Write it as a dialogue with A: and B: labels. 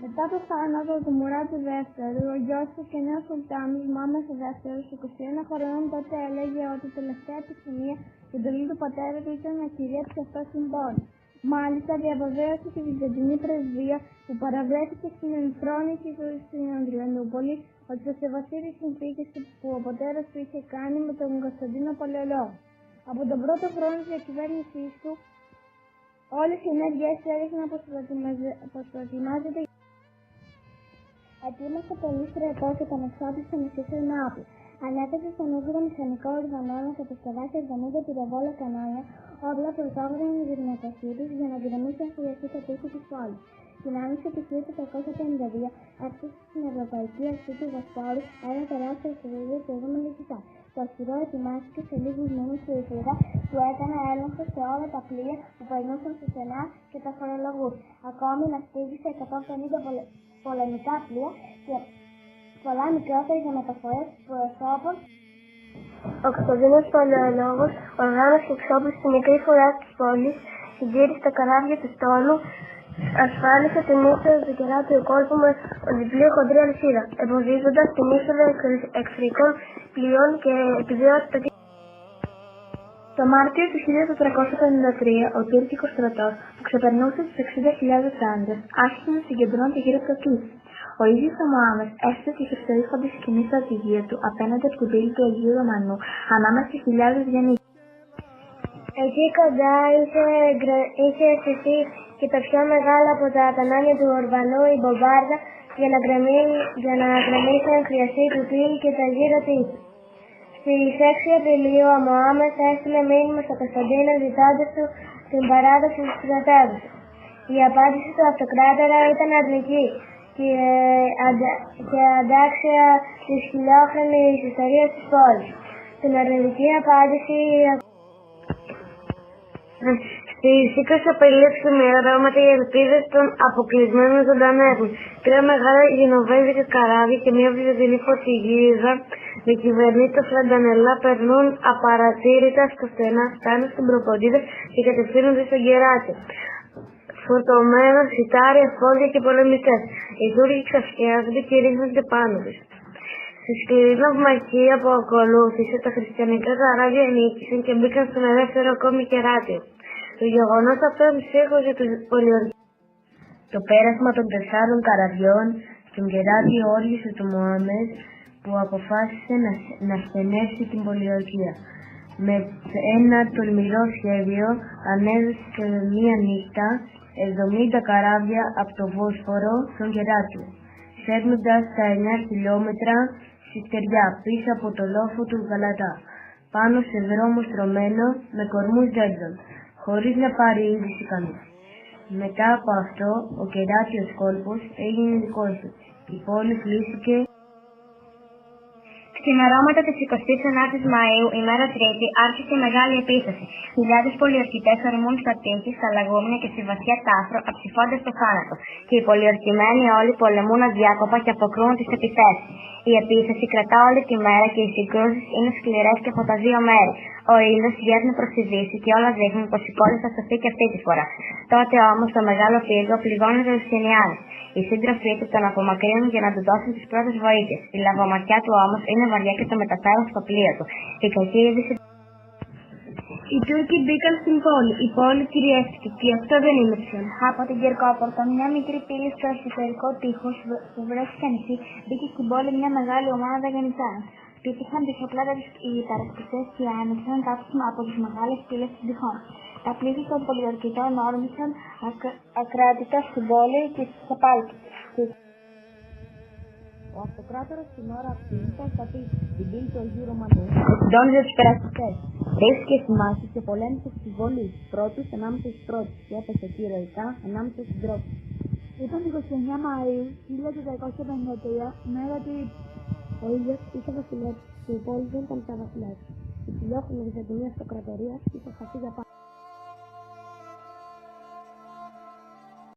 A: Μετά το θάνατο του Μουράτ δεύτερου, ο γιος του και νέος Σουλτάνος Μωάμεθ δεύτερος, 21 χρονών, τότε έλεγε ότι η τελευταία επιθυμία και εντολή του πατέρα του ήταν να κυριεύσει αυτό στην πόλη. Μάλιστα, διαβεβαίωσε τη Βυζαντινή πρεσβεία που παραβρέθηκε στην ενθρόνηση του στην Ανδριανούπολη ότι θα σεβαστεί τις συνθήκες που ο πατέρας του είχε κάνει με τον Κωνσταντίνο Παλαιολόγο. Από τον πρώτο χρόνο της διακυβέρνησής του, όλες οι ενέργειές του έδειχναν πως προετοιμάζεται. Ετοίμασε πολύ στρατό και τον εξόπλισε με σύγχρονα όπλα. Ανέθεσε στον ούγγρο μηχανικό οργανό να κατασκευάσει 70 πυροβόλα κανόνια, όπλα πρωτόγωνα με τη δυνατοχή τους για να γκρεμίσει αυτή το τείχο της πόλης. Την άνοιξη του 1852 έφτασε στην Ευρωπαϊκή Αρχή του Βοσπόρου ένα τεράστιο στρατηγείο του ηγούμενου Κιτά. Το οχυρό ετοιμάστηκε σε λίγους μήνες και η Φρύδα του έκανε έλεγχο σε όλα τα πλοία που περνούσαν στο στενά και τα φορολογούς. Ακόμη ναυπήγησε 150 πολεμικά πλοία και πολλά μικρότερα για μεταφορές προσώπων. Ο Κωνσταντίνος Παλαιολόγος οργάνωσε και εξόπλισε τη μικρή φορά της πόλης, συντήρησε τα καράβια του στόλου, ασφάλισε την είσοδο του κεράτιου κόλπου με διπλή χοντρή αλυσίδα, εμποδίζοντας την είσοδο εχθρικών πλοίων και επιβίωσε το Μάρτιο του 1453 ο τουρκικός στρατός που ξεπερνούσε τους 60.000 άντρες άρχισε να συγκεντρώνεται γύρω από το Κίσι. Ο ίδιος ο Μωάμεθ έστησε τη χερσαίσχοντη σκηνή στρατηγία του απέναντι από την πύλη του Αγίου Ρωμανού ανάμεσα στις χιλιάδες διανύκτες. Εκεί κοντά είχε στηθεί και το πιο μεγάλο από τα κανάλια του Ορβανού, η Μπομπάρδα, για να γκρεμίσει αν χρειαστεί του πύλη και τα γύρω της. Στις 6 Απριλίου ο Μωάμεθ έστειλε μήνυμα στο Κωνσταντίνο ζητώντας του την παράδοση της πρωτεύουσας. Η απάντηση του αυτοκράτορα ήταν αρνητική και αντάξια της χιλιόχρονης ιστορίας της πόλης. Την αρνητική απάντηση στις 20 Απριλίου ξημερώματα οι ελπίδες των αποκλεισμένων ζωντανεύουν. 3 μεγάλα γενοβέζικα καράβια και μια βυζαντινή φορτηγίδα με κυβερνήτο Φραντανελά περνούν απαρατήρητα στο στενά, φτάνουν στην Προποντίδα και κατευθύνονται στον Κεράτιο. Φορτωμένα σιτάρια, φόδια και πολεμιστές. Οι Τούρκοι ξαφνιάζονται και ρίχνονται πάνω τους. Στη σκληρή ναυμαχία που ακολούθησε, τα χριστιανικά καράβια νίκησαν και μπήκαν στον ελεύθερο ακόμη Κεράτιο. Το γεγονός αυτό εμψύχωσε τους πολιορκητές. Το πέρασμα των 4 καραβιών στον Κεράτιο όργησε του Μωάμεθ που αποφάσισε να στενεύσει την πολιορκία. Με ένα τολμηρό σχέδιο ανέδωσε σε μία νύχτα 70 καράβια από το Βόσφορο στον Κεράτιο, σέρνοντας τα 9 χιλιόμετρα στη στεριά πίσω από το λόφο του Γαλατά, πάνω σε δρόμο στρωμένο με κορμούς δέντρων, χωρίς να πάρει είδηση κανείς. Μετά από αυτό, ο Κεράτιος κόλπος έγινε δικός του. Η πόλη κλείστηκε. Ξημερώματα της 29ης Μαΐου, ημέρα Τρίτη, άρχισε η μεγάλη επίθεση. Χιλιάδες πολιορκητές ορμούν στα τείχη, στα λαγούμια και στη βαθιά τάφρο, αψηφώντας το θάνατο. Και οι πολιορκημένοι όλοι πολεμούν αδιάκοπα και αποκρούν τις επιθέσεις. Η επίθεση κρατά όλη τη μέρα και οι συγκρούσεις είναι σκληρές και από τα δύο μέρη. Ο ήλιος βγαίνει προς τη δύση και όλα δείχνουν πως η πόλη θα σωθεί και αυτή τη φορά. Τότε όμως το μεγάλο πύργο πληγώνει τους Ιουστινιάνους. Οι σύντροφοί του τον απομακρύνουν για να του δώσουν τις πρώτες βοήθειες. Η λαβωματιά του όμως είναι βαριά και το μεταφέρουν στο πλοίο του. Η κακή είδηση. Οι Τούρκοι μπήκαν στην πόλη. Η πόλη κυριεύτηκε και αυτό δεν είναι ψιόν. Από την Κυρκόπορτα, μια μικρή πύλη στο εσωτερικό τείχος που βρέθηκε ανοιχτή, μπήκε στην πόλη μια μεγάλη ομάδα γεννητάρων. Πήτυχαν τις οπλάτα οι υπερασπιστές και άνοιξαν κάποιες από τις μεγάλες πύλες των τυχών. Τα πλήθη των πολιορκητών όρμησαν ακράτητα στην πόλη και στις απάλκες. Ο αυτοκράτορας την ώρα αυτή ήταν στα πίσω, στην πύλη του Αγίου Ρωμανού, συντόνιζε τους υπερασπιστές. Ρίσκε στη μάχη και πολέμησε στη βολή τους πρώτους ανάμεσα στους πρώτους και έπεσε κυριολεκτικά ανάμεσα στους τρόπους. Ήταν 29 Μαΐου 1453, μέρα Τρίτη. Ο ήλιος είχε βασιλεύσει και η πόλη δεν ήταν πια βασιλεύσει. Η χιλιόχρονη Βυζαντινή Αυτοκρατορία είχε χαθεί για πάντα.